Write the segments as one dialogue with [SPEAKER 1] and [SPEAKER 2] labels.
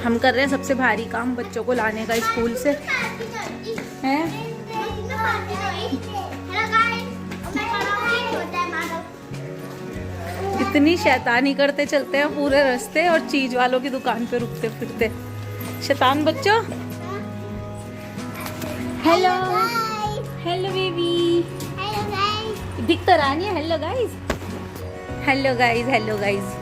[SPEAKER 1] हम कर रहे हैं सबसे भारी काम, बच्चों को लाने का स्कूल से हैं। इतनी शैतानी करते चलते हैं पूरे रास्ते और चीज वालों की दुकान पे रुकते फिरते शैतान बच्चों। हेलो हेलो बेबी, दिख तो रहा नहीं है। Hello guys, hello guys, hello guys.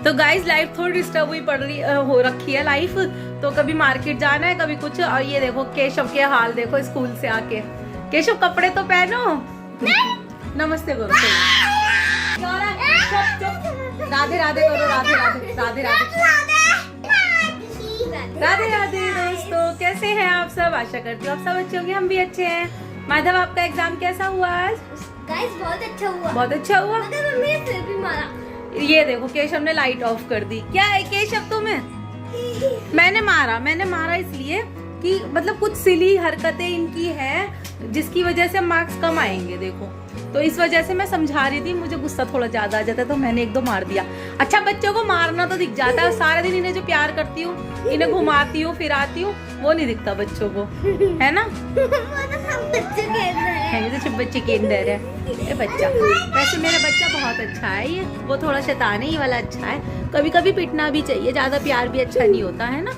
[SPEAKER 1] तो गाइस लाइफ थोड़ी डिस्टर्ब हुई पड़ रही हो रखी है लाइफ, तो कभी मार्केट जाना है कभी कुछ। और ये देखो केशव के हाल देखो स्कूल से आके। केशव कपड़े तो पहनो, नमस्ते करो, राधे राधे करो, राधे राधे, राधे राधे, राधे राधे। दोस्तों कैसे हैं आप सब? आशा करती हूँ आप सब अच्छे होंगे, हम भी अच्छे हैं। माधव आपका एग्जाम कैसा हुआ आज?
[SPEAKER 2] गाइस बहुत अच्छा हुआ,
[SPEAKER 1] बहुत अच्छा हुआ।
[SPEAKER 2] मगर मम्मी ने फिर भी मारा।
[SPEAKER 1] ये देखो केशव ने लाइट ऑफ कर दी। क्या है केशव तुम्हें? मैंने मारा इसलिए कि मतलब कुछ सिली हरकतें इनकी है जिसकी वजह से मार्क्स कम आएंगे। देखो तो इस वजह से मैं समझा रही थी, मुझे गुस्सा थोड़ा ज्यादा आ जाता है तो मैंने एक दो मार दिया। अच्छा बच्चों को मारना तो दिख जाता है, सारा दिन इन्हें जो प्यार करती हूँ, इन्हें घुमाती हूँ फिराती हूँ, वो नहीं दिखता बच्चों को, है ना? है ये तो बच्चे के अंदर है ये बच्चा। वैसे मेरा बच्चा बहुत अच्छा है, ये वो थोड़ा शैतान है, ये वाला अच्छा है। कभी कभी पिटना भी चाहिए, ज्यादा प्यार भी अच्छा नहीं होता है ना,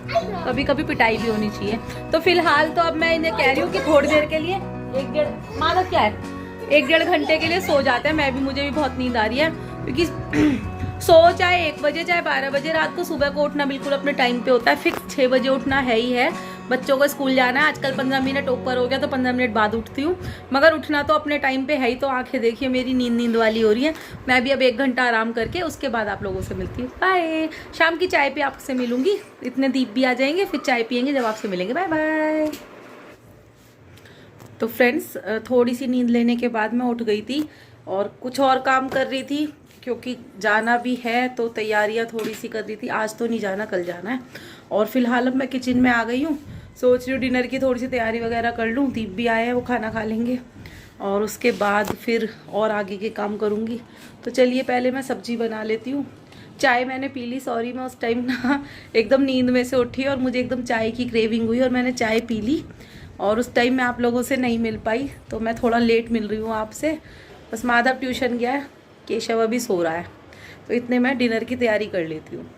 [SPEAKER 1] कभी कभी पिटाई भी होनी चाहिए। तो फिलहाल तो अब मैं इन्हें कह रही हूँ कि थोड़ी देर के लिए 1-1.5 माधव क्या है 1-1.5 घंटे के लिए सो जाते हैं। मैं भी, मुझे भी बहुत नींद आ रही है क्योंकि सो चाहे 1 बजे चाहे 12 बजे रात को, सुबह को उठना बिल्कुल अपने टाइम पे होता है। फिक्स 6 बजे उठना है ही है, बच्चों को स्कूल जाना है। आजकल 15 मिनट ऊपर हो गया तो 15 मिनट बाद उठती हूँ, मगर उठना तो अपने टाइम पे है ही। तो आंखें देखिए मेरी नींद वाली हो रही है। मैं भी अब 1 घंटा आराम करके उसके बाद आप लोगों से मिलती हूँ। बाय। शाम की चाय पे आपसे मिलूंगी, इतने दीप भी आ जाएंगे, फिर चाय पियेंगे जब आपसे मिलेंगे। Bye bye. तो फ्रेंड्स थोड़ी सी नींद लेने के बाद मैं उठ गई थी और कुछ और काम कर रही थी क्योंकि जाना भी है, तो तैयारियां थोड़ी सी कर रही थी। आज तो नहीं जाना, कल जाना है। और फिलहाल अब मैं किचन में आ गई हूँ, सोच रही हूँ डिनर की थोड़ी सी तैयारी वगैरह कर लूँ। दीप भी आए हैं, वो खाना खा लेंगे और उसके बाद फिर और आगे के काम करूँगी। तो चलिए पहले मैं सब्जी बना लेती हूँ। चाय मैंने पी ली, सॉरी मैं उस टाइम ना एकदम नींद में से उठी और मुझे एकदम चाय की क्रेविंग हुई और मैंने चाय पी ली और उस टाइम मैं आप लोगों से नहीं मिल पाई, तो मैं थोड़ा लेट मिल रही हूँ आपसे। बस माधव ट्यूशन गया है, केशव अभी सो रहा है, तो इतने मैं डिनर की तैयारी कर लेती हूँ।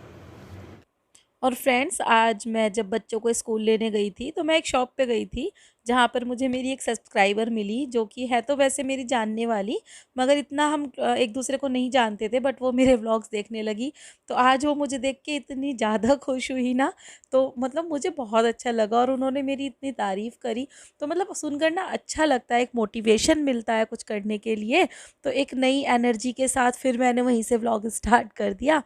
[SPEAKER 1] और फ्रेंड्स आज मैं जब बच्चों को स्कूल लेने गई थी तो मैं एक शॉप पे गई थी जहाँ पर मुझे मेरी एक सब्सक्राइबर मिली, जो कि है तो वैसे मेरी जानने वाली, मगर इतना हम एक दूसरे को नहीं जानते थे, बट वो मेरे व्लॉग्स देखने लगी। तो आज वो मुझे देख के इतनी ज़्यादा खुश हुई ना, तो मतलब मुझे बहुत अच्छा लगा और उन्होंने मेरी इतनी तारीफ़ करी। तो मतलब सुनकर ना अच्छा लगता है, एक मोटिवेशन मिलता है कुछ करने के लिए। तो एक नई एनर्जी के साथ फिर मैंने वहीं से व्लॉग स्टार्ट कर दिया।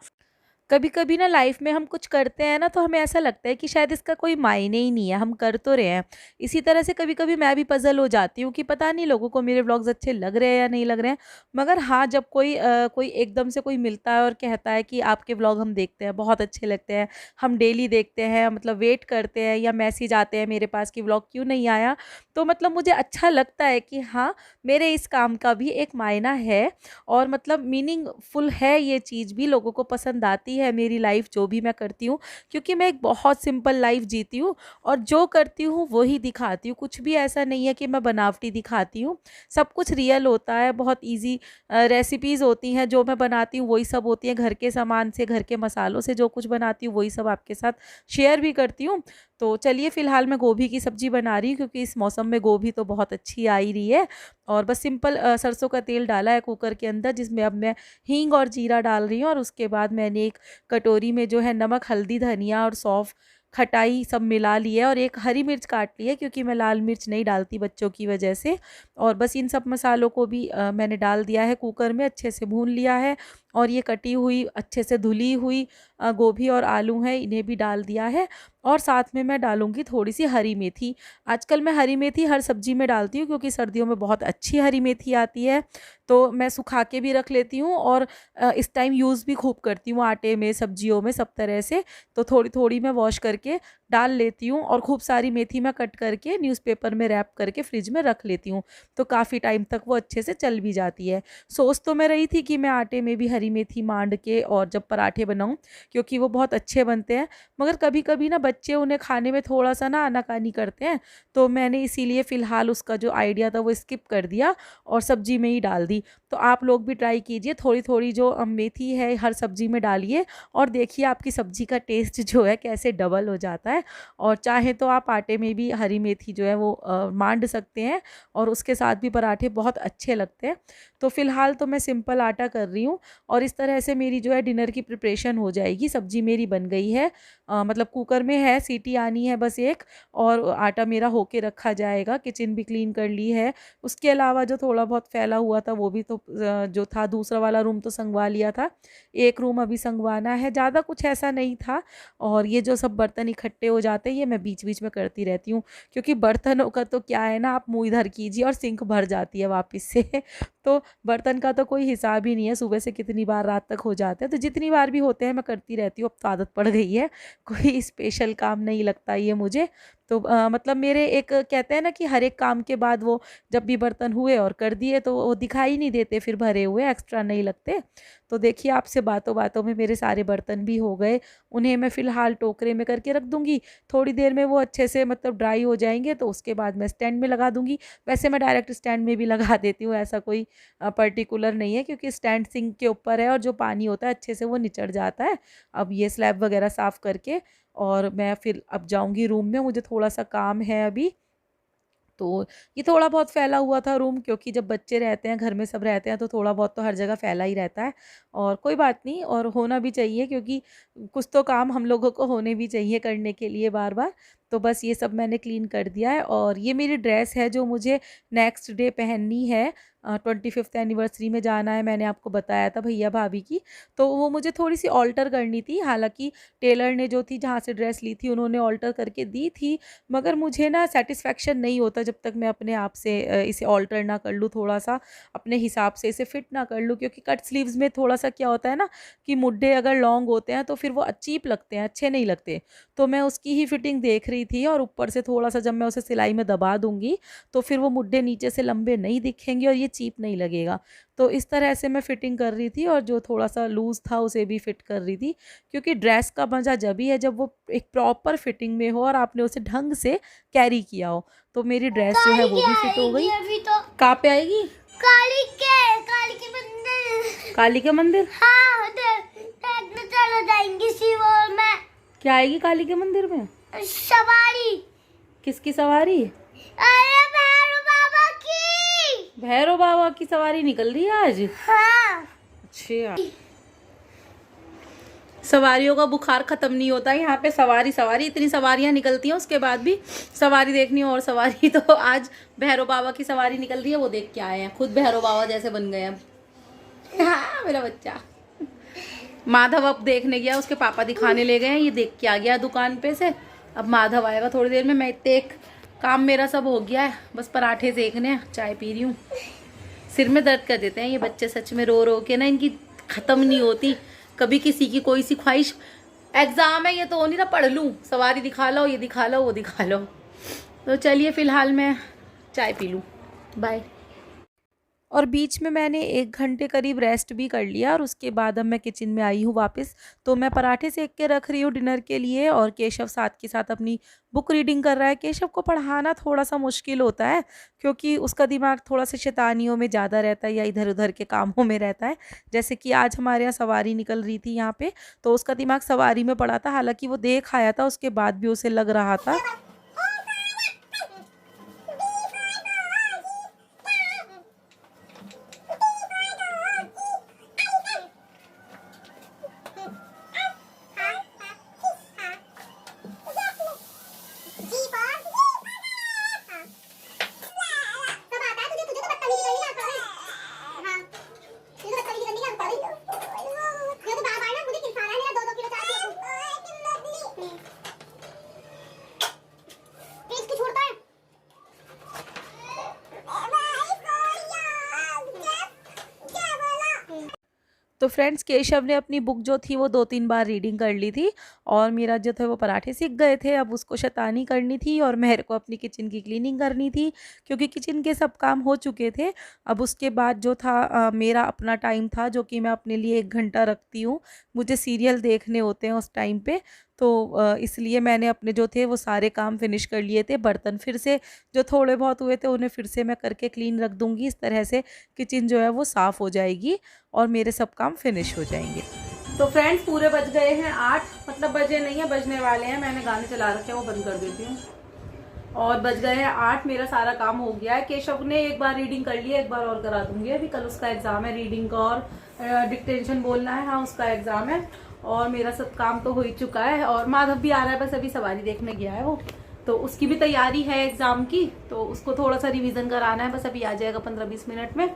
[SPEAKER 1] कभी कभी ना लाइफ में हम कुछ करते हैं ना तो हमें ऐसा लगता है कि शायद इसका कोई मायने ही नहीं है, हम कर तो रहे हैं। इसी तरह से कभी कभी मैं भी पजल हो जाती हूँ कि पता नहीं लोगों को मेरे व्लॉग्स अच्छे लग रहे हैं या नहीं लग रहे हैं। मगर हाँ जब कोई एकदम से कोई मिलता है और कहता है कि आपके व्लॉग हम देखते हैं, बहुत अच्छे लगते हैं, हम डेली देखते हैं, मतलब वेट करते हैं, या मैसेज आते हैं मेरे पास कि व्लॉग क्यों नहीं आया, तो मतलब मुझे अच्छा लगता है कि हाँ मेरे इस काम का भी एक मायना है और मतलब मीनिंगफुल है, ये चीज़ भी लोगों को पसंद आती है मेरी लाइफ जो भी मैं करती हूँ। क्योंकि मैं एक बहुत सिंपल लाइफ जीती हूँ और जो करती हूँ वही दिखाती हूँ, कुछ भी ऐसा नहीं है कि मैं बनावटी दिखाती हूँ। सब कुछ रियल होता है, बहुत इजी रेसिपीज़ होती हैं जो मैं बनाती हूँ, वही सब होती हैं घर के सामान से, घर के मसालों से जो कुछ बनाती हूँ वही सब आपके साथ शेयर भी करती हूँ। तो चलिए फ़िलहाल मैं गोभी की सब्ज़ी बना रही हूँ क्योंकि इस मौसम में गोभी तो बहुत अच्छी आ ही रही है। और बस सिंपल सरसों का तेल डाला है कुकर के अंदर, जिसमें अब मैं हींग और जीरा डाल रही हूँ। और उसके बाद मैंने एक कटोरी में जो है नमक, हल्दी, धनिया और सौंफ, खटाई सब मिला लिया और एक हरी मिर्च काट ली है क्योंकि मैं लाल मिर्च नहीं डालती बच्चों की वजह से। और बस इन सब मसालों को भी मैंने डाल दिया है कुकर में, अच्छे से भून लिया है। और ये कटी हुई अच्छे से धुली हुई गोभी और आलू हैं, इन्हें भी डाल दिया है। और साथ में मैं डालूंगी थोड़ी सी हरी मेथी। आजकल मैं हरी मेथी हर सब्जी में डालती हूँ क्योंकि सर्दियों में बहुत अच्छी हरी मेथी आती है, तो मैं सुखा के भी रख लेती हूँ और इस टाइम यूज़ भी खूब करती हूँ आटे में, सब्जियों में, सब तरह से। तो थोड़ी थोड़ी मैं वॉश करके डाल लेती हूँ और खूब सारी मेथी मैं कट करके न्यूज़पेपर में रैप करके फ्रिज में रख लेती हूँ, तो काफ़ी टाइम तक वो अच्छे से चल भी जाती है। सोच तो मैं रही थी कि मैं आटे में भी हरी मेथी मांड के और जब पराठे बनाऊं, क्योंकि वो बहुत अच्छे बनते हैं। मगर कभी कभी ना बच्चे उन्हें खाने में थोड़ा सा ना आनाकानी करते हैं, तो मैंने इसीलिए फ़िलहाल उसका जो आइडिया था वो स्किप कर दिया और सब्जी में ही डाल दी। तो आप लोग भी ट्राई कीजिए, थोड़ी थोड़ी जो मेथी है हर सब्जी में डालिए और देखिए आपकी सब्जी का टेस्ट जो है कैसे डबल हो जाता है। और चाहे तो आप आटे में भी हरी मेथी जो है वो मांड सकते हैं और उसके साथ भी पराठे बहुत अच्छे लगते हैं। तो फ़िलहाल तो मैं सिंपल आटा कर रही हूँ और इस तरह से मेरी जो है डिनर की प्रिपरेशन हो जाएगी। सब्जी मेरी बन गई है, मतलब कुकर में है, सीटी आनी है बस एक, और आटा मेरा होके रखा जाएगा। किचन भी क्लीन कर ली है। उसके अलावा जो थोड़ा बहुत फैला हुआ था वो भी तो जो था दूसरा वाला रूम तो संगवा लिया था, एक रूम अभी संगवाना है। ज़्यादा कुछ ऐसा नहीं था। और ये जो सब बर्तन इकट्ठे हो जाते हैं ये मैं बीच बीच में करती रहती हूँ, क्योंकि बर्तनों का तो क्या है ना, आप मुँह इधर कीजिए और सिंक भर जाती है वापस से तो बर्तन का तो कोई हिसाब ही नहीं है, सुबह से कितनी बार रात तक हो जाते हैं। तो जितनी बार भी होते हैं मैं करती रहती हूँ, अब तो आदत पड़ गई है, कोई स्पेशल काम नहीं लगता ये मुझे। तो मतलब मेरे एक कहते हैं ना कि हर एक काम के बाद वो जब भी बर्तन हुए और कर दिए तो वो दिखाई नहीं देते, फिर भरे हुए एक्स्ट्रा नहीं लगते। तो देखिए आपसे बातों बातों में मेरे सारे बर्तन भी हो गए। उन्हें मैं फ़िलहाल टोकरे में करके रख दूँगी, थोड़ी देर में वो अच्छे से मतलब ड्राई हो जाएंगे तो उसके बाद मैं स्टैंड में लगा दूँगी। वैसे मैं डायरेक्ट स्टैंड में भी लगा देती हूँ, ऐसा कोई पर्टिकुलर नहीं है, क्योंकि स्टैंड सिंक के ऊपर है और जो पानी होता है अच्छे से वो निचड़ जाता है। अब ये स्लैब वगैरह साफ़ करके और मैं फिर अब जाऊंगी रूम में, मुझे थोड़ा सा काम है अभी। तो ये थोड़ा बहुत फैला हुआ था रूम, क्योंकि जब बच्चे रहते हैं घर में, सब रहते हैं, तो थोड़ा बहुत तो हर जगह फैला ही रहता है। और कोई बात नहीं, और होना भी चाहिए, क्योंकि कुछ तो काम हम लोगों को होने भी चाहिए करने के लिए बार बार। तो बस ये सब मैंने क्लीन कर दिया है। और ये मेरी ड्रेस है जो मुझे नेक्स्ट डे पहननी है, 25th एनिवर्सरी में जाना है, मैंने आपको बताया था भैया भाभी की। तो वो मुझे थोड़ी सी ऑल्टर करनी थी, हालांकि टेलर ने जो थी जहाँ से ड्रेस ली थी उन्होंने ऑल्टर करके दी थी, मगर मुझे ना सेटिस्फेक्शन नहीं होता जब तक मैं अपने आप से इसे ऑल्टर ना कर लूँ, थोड़ा सा अपने हिसाब से इसे फिट ना कर लूँ। क्योंकि कट स्लीव्स में थोड़ा सा क्या होता है ना कि मुड्ढे अगर लॉन्ग होते हैं तो फिर वो चीप लगते हैं, अच्छे नहीं लगते। तो मैं उसकी ही फिटिंग देख रही थी, और ऊपर से थोड़ा सा जब मैं उसे सिलाई में दबा दूंगी तो फिर वो मुड्ढे नीचे से लंबे नहीं दिखेंगे और ये चीप नहीं लगेगा। तो इस तरह से मैं फिटिंग कर रही थी, और जो थोड़ा सा लूज़ था उसे भी फिट कर रही थी, क्योंकि ड्रेस का मज़ा जब ही है जब वो एक प्रॉपर फिटिंग में हो और आपने उसे ढंग से कैरी किया हो। तो मेरी ड्रेस जो है वो भी फिट हो गई।
[SPEAKER 2] अभी तो
[SPEAKER 1] कहाँ पे आएगी?
[SPEAKER 2] काली के मंदिर।
[SPEAKER 1] काली के मंदिर?
[SPEAKER 2] हाँ उधर में चलो जाएंगे शिवोर में।
[SPEAKER 1] क्या आएगी काली के मंदिर में?
[SPEAKER 2] सवारी।
[SPEAKER 1] किसकी सवारी?
[SPEAKER 2] अरे भैरव बाबा की।
[SPEAKER 1] भैरव बाबा की सवारी निकल रही है आज?
[SPEAKER 2] हाँ।
[SPEAKER 1] अच्छा, सवारियों का बुखार खत्म नहीं होता यहाँ पे, सवारी सवारी, इतनी सवारियाँ निकलती हैं उसके बाद भी सवारी देखनी और सवारी। तो आज भैरव बाबा की सवारी निकल रही है, वो देख के आए हैं, खुद भैरव बाबा जैसे बन गए अब। हाँ मेरा बच्चा माधव अब देखने गया, उसके पापा दिखाने ले गए हैं, ये देख के आ गया दुकान पे से। अब माधव आएगा थोड़ी देर में। मैं देख काम मेरा सब हो गया है, बस पराठे सेकने हैं, चाय पी रही हूँ। सिर में दर्द कर देते हैं ये बच्चे सच में, रो रो के ना, इनकी ख़त्म नहीं होती कभी किसी की कोई सी ख्वाहिश। एग्ज़ाम है ये तो नहीं ना पढ़ लूँ, सवारी दिखा लो, ये दिखा लो, वो दिखा लो। तो चलिए फ़िलहाल मैं चाय पी लूँ, बाय। और बीच में मैंने 1 घंटे करीब रेस्ट भी कर लिया, और उसके बाद अब मैं किचन में आई हूँ वापस। तो मैं पराठे सेक के रख रही हूँ डिनर के लिए, और केशव साथ के साथ अपनी बुक रीडिंग कर रहा है। केशव को पढ़ाना थोड़ा सा मुश्किल होता है, क्योंकि उसका दिमाग थोड़ा सा शैतानियों में ज़्यादा रहता है या इधर उधर के कामों में रहता है। जैसे कि आज हमारे यहाँ सवारी निकल रही थी यहाँ पे, तो उसका दिमाग सवारी में पड़ा था, हालांकि वो देख आया था, उसके बाद भी उसे लग रहा था। तो फ्रेंड्स केशव ने अपनी बुक जो थी वो 2-3 बार रीडिंग कर ली थी और मेरा जो था वो पराठे सीख गए थे। अब उसको शैतानी करनी थी और मेरे को अपनी किचन की क्लीनिंग करनी थी क्योंकि किचन के सब काम हो चुके थे। अब उसके बाद जो था मेरा अपना टाइम था जो कि मैं अपने लिए 1 घंटा रखती हूँ। मुझे सीरियल देखने होते हैं उस टाइम पे, तो इसलिए मैंने अपने जो थे वो सारे काम फिनिश कर लिए थे। बर्तन फिर से जो थोड़े बहुत हुए थे उन्हें फिर से मैं करके क्लीन रख दूँगी। इस तरह से किचन जो है वो साफ़ हो जाएगी और मेरे सब काम फिनिश हो जाएंगे। तो फ्रेंड्स पूरे बज गए हैं 8, मतलब बजे नहीं है, बजने वाले हैं। मैंने गाने चला रखे हैं, वो बंद कर देती हूँ। और बज गए हैं 8, मेरा सारा काम हो गया है। केशव ने एक बार रीडिंग कर ली है, एक बार और करा दूंगी। अभी कल उसका एग्जाम है रीडिंग का और डिक्टेशन बोलना है, हाँ उसका एग्जाम है। और मेरा सब काम तो हो ही चुका है और माधव भी आ रहा है, बस अभी सवारी देखने गया है वो, तो उसकी भी तैयारी है एग्जाम की, तो उसको थोड़ा सा रिवीजन कराना है, बस अभी आ जाएगा 15-20 मिनट में।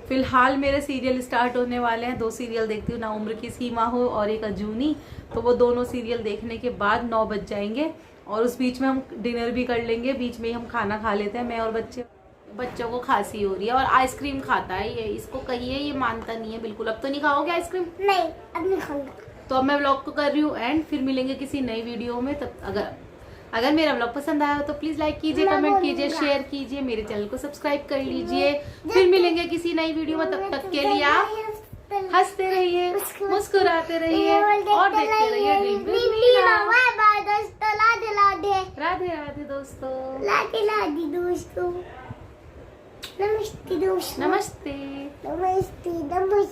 [SPEAKER 1] फिलहाल मेरे सीरियल स्टार्ट होने वाले हैं, 2 सीरियल देखती हूँ, ना उम्र की सीमा हो और एक अजूनी। तो वो दोनों सीरियल देखने के बाद 9 बज जाएंगे और उस बीच में हम डिनर भी कर लेंगे। बीच में ही हम खाना खा लेते हैं, मैं और बच्चों को खांसी हो रही है और आइसक्रीम खाता है ये, इसको कहिए, ये मानता नहीं है बिल्कुल। अब तो नहीं खाओगे आइसक्रीम?
[SPEAKER 2] नहीं, अब नहीं खाऊंगा।
[SPEAKER 1] तो अब मैं व्लॉग को कर रही हूँ एंड फिर मिलेंगे किसी नई वीडियो में। तब अगर मेरा व्लॉग पसंद आया हो तो प्लीज लाइक कीजिए, कमेंट कीजिए, शेयर कीजिए, मेरे चैनल को सब्सक्राइब कर लीजिए। फिर मिलेंगे किसी नई वीडियो में, तब तक के लिए आप हंसते रहिए, मुस्कुराते रहिए और देखते रहिए ड्रीम विद मीना। राधे राधे दोस्तों,
[SPEAKER 2] नमस्ते दोस्तों,
[SPEAKER 1] नमस्ते।
[SPEAKER 2] नमस्ते नमस्ते।